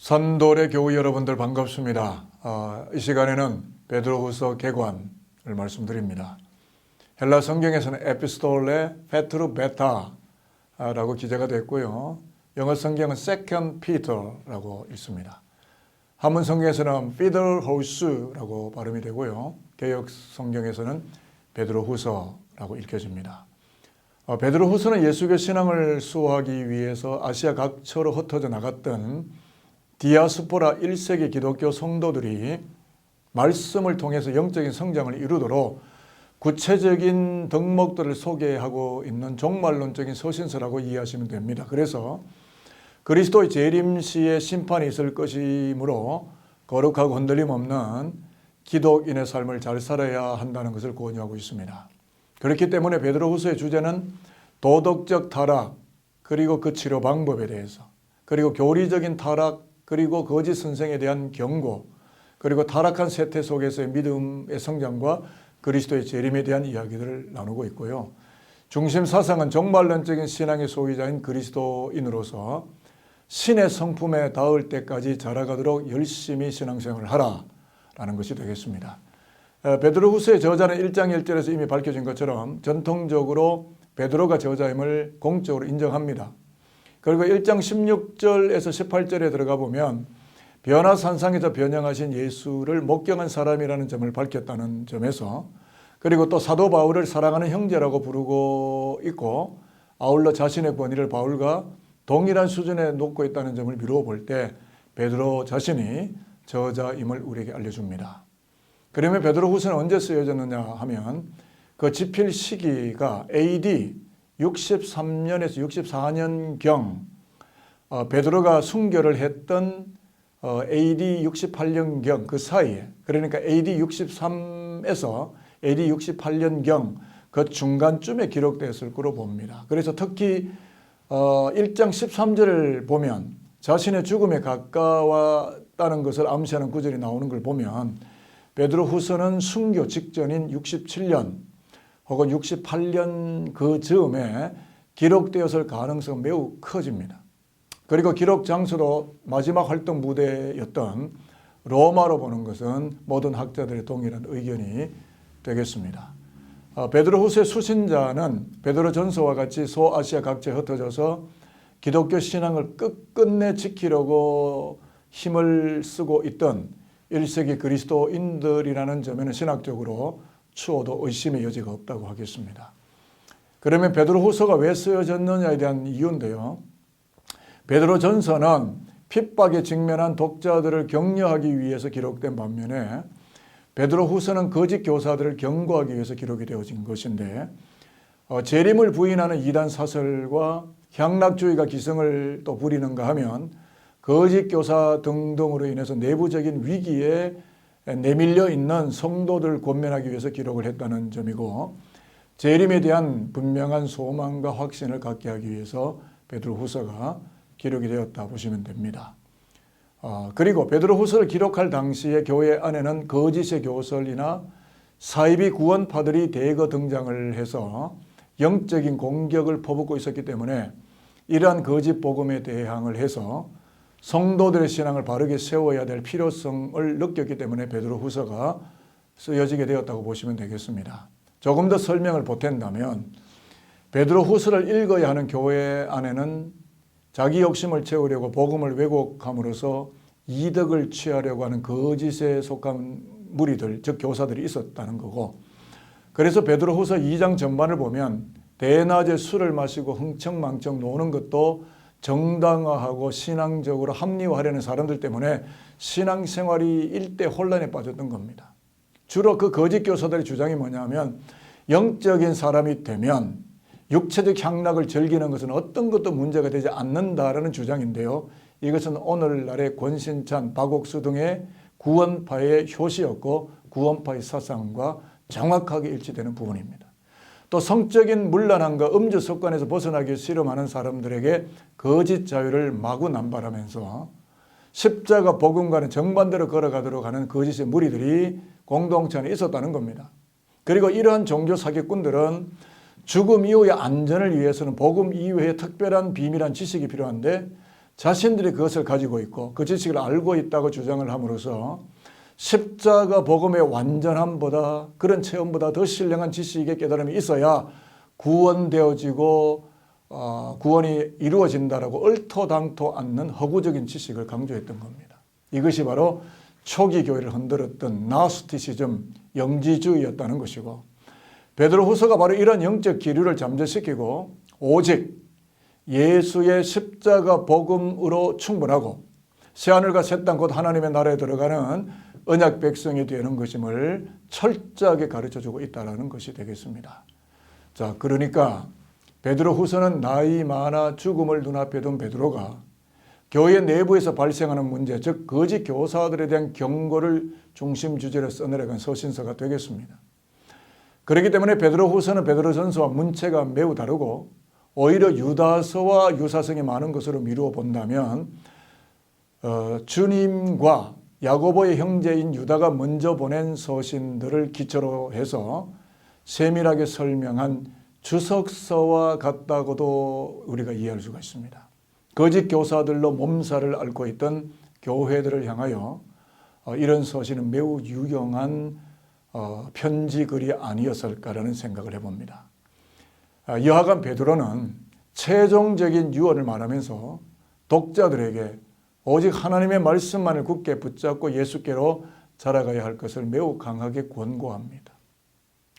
선돌의 교우 여러분들 반갑습니다. 이 시간에는 베드로후서 개관을 말씀드립니다. 헬라 성경에서는 에피스톨레 페트루 베타라고 기재가 됐고요. 영어 성경은 세컨드 피터라고 있습니다. 한문 성경에서는 피들호스라고 발음이 되고요. 개역 성경에서는 베드로후서라고 읽혀집니다. 베드로후서는 예수교 신앙을 수호하기 위해서 아시아 각처로 흩어져 나갔던 디아스포라 1세기 기독교 성도들이 말씀을 통해서 영적인 성장을 이루도록 구체적인 덕목들을 소개하고 있는 종말론적인 서신서라고 이해하시면 됩니다. 그래서 그리스도의 재림 시에 심판이 있을 것이므로 거룩하고 흔들림 없는 기독인의 삶을 잘 살아야 한다는 것을 권유하고 있습니다. 그렇기 때문에 베드로후서의 주제는 도덕적 타락, 그리고 그 치료 방법에 대해서, 그리고 교리적인 타락, 그리고 거짓 선생에 대한 경고, 그리고 타락한 세태 속에서의 믿음의 성장과 그리스도의 재림에 대한 이야기들을 나누고 있고요. 중심 사상은 종말론적인 신앙의 소유자인 그리스도인으로서 신의 성품에 닿을 때까지 자라가도록 열심히 신앙생활을 하라라는 것이 되겠습니다. 베드로후서의 저자는 1장 1절에서 이미 밝혀진 것처럼 전통적으로 베드로가 저자임을 공적으로 인정합니다. 그리고 1장 16절에서 18절에 들어가 보면 변화산상에서 변형하신 예수를 목경한 사람이라는 점을 밝혔다는 점에서, 그리고 또 사도 바울을 사랑하는 형제라고 부르고 있고 아울러 자신의 권위를 바울과 동일한 수준에 놓고 있다는 점을 미루어 볼 때 베드로 자신이 저자임을 우리에게 알려줍니다. 그러면 베드로후서는 언제 쓰여졌느냐 하면 그 집필 시기가 AD 63년에서 64년경 베드로가 순교를 했던 AD 68년경 그 사이에, 그러니까 AD 63에서 AD 68년경 그 중간쯤에 기록되었을 거로 봅니다. 그래서 특히 1장 13절을 보면 자신의 죽음에 가까웠다는 것을 암시하는 구절이 나오는 걸 보면 베드로후서는 순교 직전인 67년 혹은 68년 그 즈음에 기록되었을 가능성은 매우 커집니다. 그리고 기록 장소도 마지막 활동 무대였던 로마로 보는 것은 모든 학자들의 동일한 의견이 되겠습니다. 베드로후서의 수신자는 베드로전서와 같이 소아시아 각지에 흩어져서 기독교 신앙을 끝끝내 지키려고 힘을 쓰고 있던 1세기 그리스도인들이라는 점에는 신학적으로 추호도 의심의 여지가 없다고 하겠습니다. 그러면 베드로후서가 왜 쓰여졌느냐에 대한 이유인데요. 베드로전서는 핍박에 직면한 독자들을 격려하기 위해서 기록된 반면에 베드로후서는 거짓 교사들을 경고하기 위해서 기록이 되어진 것인데, 재림을 부인하는 이단 사설과 향락주의가 기승을 또 부리는가 하면 거짓 교사 등등으로 인해서 내부적인 위기에 내밀려 있는 성도들을 권면하기 위해서 기록을 했다는 점이고, 재림에 대한 분명한 소망과 확신을 갖게 하기 위해서 베드로후서가 기록이 되었다 보시면 됩니다. 그리고 베드로후서를 기록할 당시에 교회 안에는 거짓의 교설이나 사이비 구원파들이 대거 등장을 해서 영적인 공격을 퍼붓고 있었기 때문에 이러한 거짓 복음에 대항을 해서 성도들의 신앙을 바르게 세워야 될 필요성을 느꼈기 때문에 베드로후서가 쓰여지게 되었다고 보시면 되겠습니다. 조금 더 설명을 보탠다면 베드로후서를 읽어야 하는 교회 안에는 자기 욕심을 채우려고 복음을 왜곡함으로써 이득을 취하려고 하는 거짓에 속한 무리들, 즉 교사들이 있었다는 거고, 그래서 베드로후서 2장 전반을 보면 대낮에 술을 마시고 흥청망청 노는 것도 정당화하고 신앙적으로 합리화하려는 사람들 때문에 신앙생활이 일대 혼란에 빠졌던 겁니다. 주로 그 거짓 교사들의 주장이 뭐냐면 영적인 사람이 되면 육체적 향락을 즐기는 것은 어떤 것도 문제가 되지 않는다라는 주장인데요. 이것은 오늘날의 권신찬, 박옥수 등의 구원파의 효시였고 구원파의 사상과 정확하게 일치되는 부분입니다. 또 성적인 문란함과 음주 습관에서 벗어나기 위해 실험하는 사람들에게 거짓 자유를 마구 남발하면서 십자가 복음과는 정반대로 걸어가도록 하는 거짓의 무리들이 공동체 안에 있었다는 겁니다. 그리고 이러한 종교 사기꾼들은 죽음 이후의 안전을 위해서는 복음 이후에 특별한 비밀한 지식이 필요한데 자신들이 그것을 가지고 있고 그 지식을 알고 있다고 주장을 함으로써 십자가 복음의 완전함보다 그런 체험보다 더 신령한 지식의 깨달음이 있어야 구원되어지고 구원이 이루어진다라고 얼토당토 않는 허구적인 지식을 강조했던 겁니다. 이것이 바로 초기 교회를 흔들었던 나스티시즘, 영지주의였다는 것이고, 베드로후서가 바로 이런 영적 기류를 잠재시키고 오직 예수의 십자가 복음으로 충분하고 새하늘과 새 땅 곧 하나님의 나라에 들어가는 언약 백성이 되는 것임을 철저하게 가르쳐주고 있다는 것이 되겠습니다. 자, 그러니까 베드로후서는 나이 많아 죽음을 눈앞에 둔 베드로가 교회 내부에서 발생하는 문제, 즉 거짓 교사들에 대한 경고를 중심 주제로 써내려간 서신서가 되겠습니다. 그렇기 때문에 베드로후서는 베드로전서와 문체가 매우 다르고 오히려 유다서와 유사성이 많은 것으로 미루어 본다면 주님과 야고보의 형제인 유다가 먼저 보낸 서신들을 기초로 해서 세밀하게 설명한 주석서와 같다고도 우리가 이해할 수가 있습니다. 거짓 교사들로 몸살을 앓고 있던 교회들을 향하여 이런 서신은 매우 유용한 편지글이 아니었을까라는 생각을 해봅니다. 여하간 베드로는 최종적인 유언을 말하면서 독자들에게 오직 하나님의 말씀만을 굳게 붙잡고 예수께로 자라가야 할 것을 매우 강하게 권고합니다.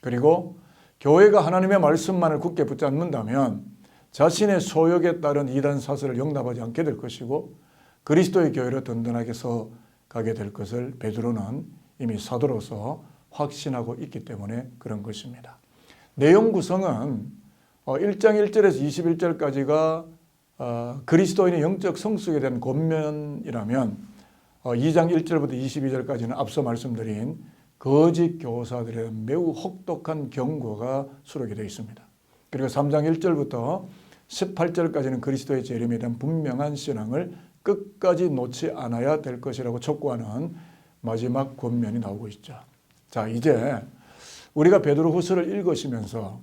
그리고 교회가 하나님의 말씀만을 굳게 붙잡는다면 자신의 소욕에 따른 이단 사설을 용납하지 않게 될 것이고 그리스도의 교회로 든든하게 서가게 될 것을 베드로는 이미 사도로서 확신하고 있기 때문에 그런 것입니다. 내용 구성은 1장 1절에서 21절까지가 그리스도인의 영적 성숙에 대한 권면이라면 2장 1절부터 22절까지는 앞서 말씀드린 거짓 교사들의 매우 혹독한 경고가 수록이 되어 있습니다. 그리고 3장 1절부터 18절까지는 그리스도의 재림에 대한 분명한 신앙을 끝까지 놓지 않아야 될 것이라고 촉구하는 마지막 권면이 나오고 있죠. 자, 이제 우리가 베드로후서를 읽으시면서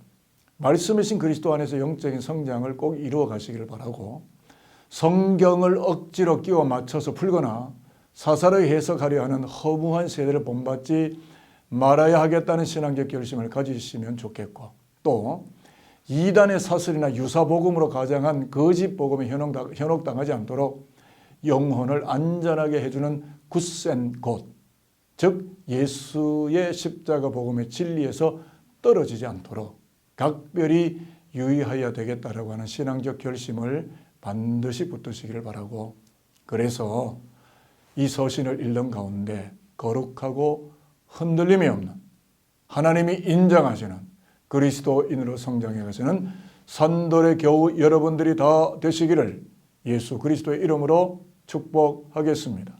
말씀이신 그리스도 안에서 영적인 성장을 꼭 이루어 가시기를 바라고 성경을 억지로 끼워 맞춰서 풀거나 사사로이 해석하려 하는 허무한 세대를 본받지 말아야 하겠다는 신앙적 결심을 가지시면 좋겠고 또 이단의 사설이나 유사복음으로 가장한 거짓 복음에 현혹당하지 않도록 영혼을 안전하게 해주는 굳센 곳, 즉 예수의 십자가 복음의 진리에서 떨어지지 않도록 각별히 유의하여야 되겠다라고 하는 신앙적 결심을 반드시 붙드시기를 바라고 그래서 이 서신을 읽는 가운데 거룩하고 흔들림이 없는 하나님이 인정하시는 그리스도인으로 성장해 가시는 산돌의 겨우 여러분들이 다 되시기를 예수 그리스도의 이름으로 축복하겠습니다.